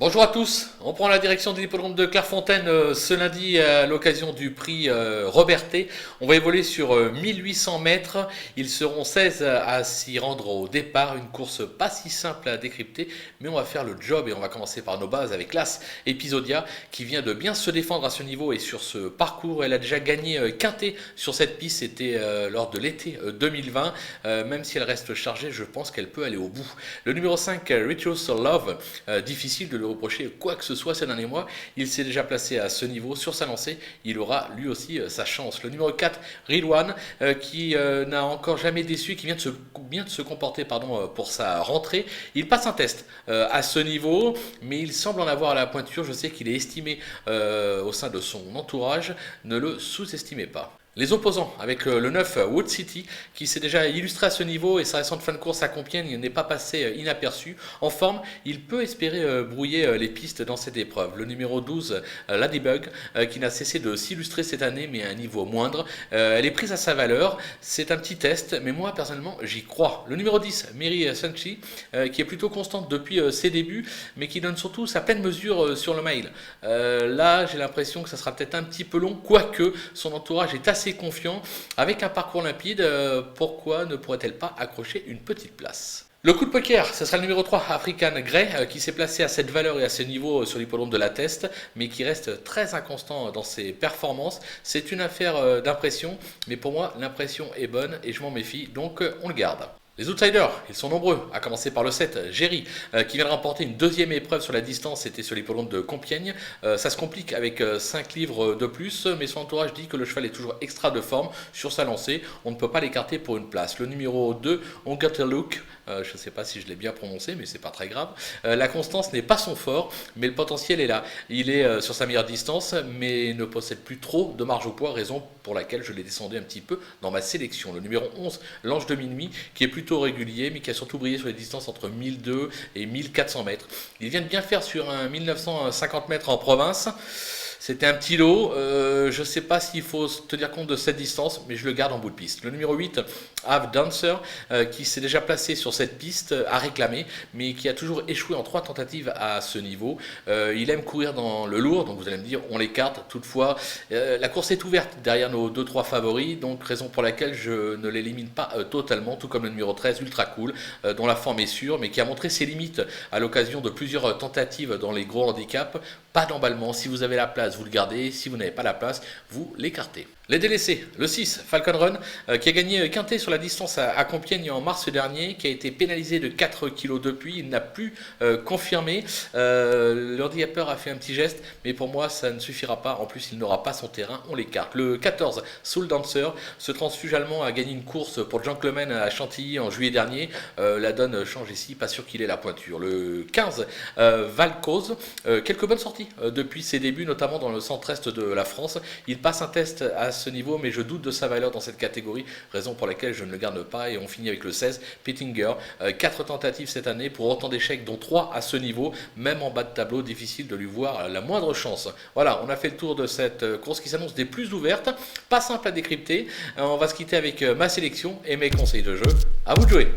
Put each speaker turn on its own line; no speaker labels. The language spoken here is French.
Bonjour à tous, on prend la direction de l'hippodrome de Clairefontaine ce lundi à l'occasion du prix Robertet. On va évoluer sur 1800 mètres, ils seront 16 à s'y rendre au départ, une course pas si simple à décrypter, mais on va faire le job et on va commencer par nos bases avec l'As Episodia qui vient de bien se défendre à ce niveau et sur ce parcours. Elle a déjà gagné quinté sur cette piste, c'était lors de l'été 2020, même si elle reste chargée, je pense qu'elle peut aller au bout. Le numéro 5, Rituals Love, difficile de le reprocher quoi que ce soit ces derniers mois. Il s'est déjà placé à ce niveau sur sa lancée. Il aura lui aussi sa chance. Le numéro 4, Rilwan, qui n'a encore jamais déçu, qui vient de se comporter pour sa rentrée. Il passe un test à ce niveau, mais il semble en avoir à la pointure. Je sais qu'il est estimé au sein de son entourage. Ne le sous-estimez pas. Les opposants avec le 9 Wood City qui s'est déjà illustré à ce niveau et sa récente fin de course à Compiègne n'est pas passé inaperçu. En forme, il peut espérer brouiller les pistes dans cette épreuve. Le numéro 12 Ladybug qui n'a cessé de s'illustrer cette année mais à un niveau moindre. Elle est prise à sa valeur. C'est un petit test mais moi personnellement j'y crois. Le numéro 10 Mary Sunchi qui est plutôt constante depuis ses débuts mais qui donne surtout sa pleine mesure sur le mail. Là j'ai l'impression que ça sera peut-être un petit peu long quoique son entourage est assez confiant, avec un parcours limpide, pourquoi ne pourrait-elle pas accrocher une petite place? Le coup de poker, ce sera le numéro 3, African Grey, qui s'est placé à cette valeur et à ce niveau sur l'hippodrome de la Teste, mais qui reste très inconstant dans ses performances. C'est une affaire d'impression, mais pour moi, l'impression est bonne et je m'en méfie, donc on le garde. Les outsiders, ils sont nombreux, à commencer par le 7, Géry, qui vient de remporter une deuxième épreuve sur la distance, c'était sur l'hippodrome de Compiègne. Ça se complique avec 5 livres de plus, mais son entourage dit que le cheval est toujours extra de forme sur sa lancée. On ne peut pas l'écarter pour une place. Le numéro 2, On Got a Look, je ne sais pas si je l'ai bien prononcé, mais c'est pas très grave. La constance n'est pas son fort, mais le potentiel est là. Il est sur sa meilleure distance, mais ne possède plus trop de marge au poids, raison pour laquelle je l'ai descendu un petit peu dans ma sélection. Le numéro 11, L'Ange de Minuit, qui est plutôt régulier, mais qui a surtout brillé sur les distances entre 1002 et 1400 mètres. Il vient de bien faire sur un 1950 mètres en province. C'était un petit lot, je ne sais pas s'il faut tenir compte de cette distance, mais je le garde en bout de piste. Le numéro 8, Have Dancer, qui s'est déjà placé sur cette piste, a réclamé, mais qui a toujours échoué en 3 tentatives à ce niveau. Il aime courir dans le lourd, donc vous allez me dire, on l'écarte. Toutefois, la course est ouverte derrière nos 2-3 favoris, donc raison pour laquelle je ne l'élimine pas totalement, tout comme le numéro 13, Ultra Cool, dont la forme est sûre, mais qui a montré ses limites à l'occasion de plusieurs tentatives dans les gros handicaps. Pas d'emballement, si vous avez la place, vous le gardez, si vous n'avez pas la place, vous l'écartez. Les délaissés, le 6, Falcon Run, qui a gagné quinté sur la distance à Compiègne en mars dernier, qui a été pénalisé de 4 kg depuis, il n'a plus confirmé. Le handicapeur a fait un petit geste, mais pour moi ça ne suffira pas, en plus il n'aura pas son terrain, on l'écarte. Le 14, Soul Dancer, ce transfuge allemand a gagné une course pour Gentleman à Chantilly en juillet dernier, la donne change ici, pas sûr qu'il ait la pointure. Le 15, Valcose, quelques bonnes sorties depuis ses débuts, notamment dans le centre-est de la France. Il passe un test à ce niveau, mais je doute de sa valeur dans cette catégorie, raison pour laquelle je ne le garde pas. Et on finit avec le 16, Pittinger, 4 tentatives cette année pour autant d'échecs, dont 3 à ce niveau, même en bas de tableau, difficile de lui voir la moindre chance. Voilà, on a fait le tour de cette course qui s'annonce des plus ouvertes, pas simple à décrypter. On va se quitter avec ma sélection et mes conseils de jeu. À vous de jouer.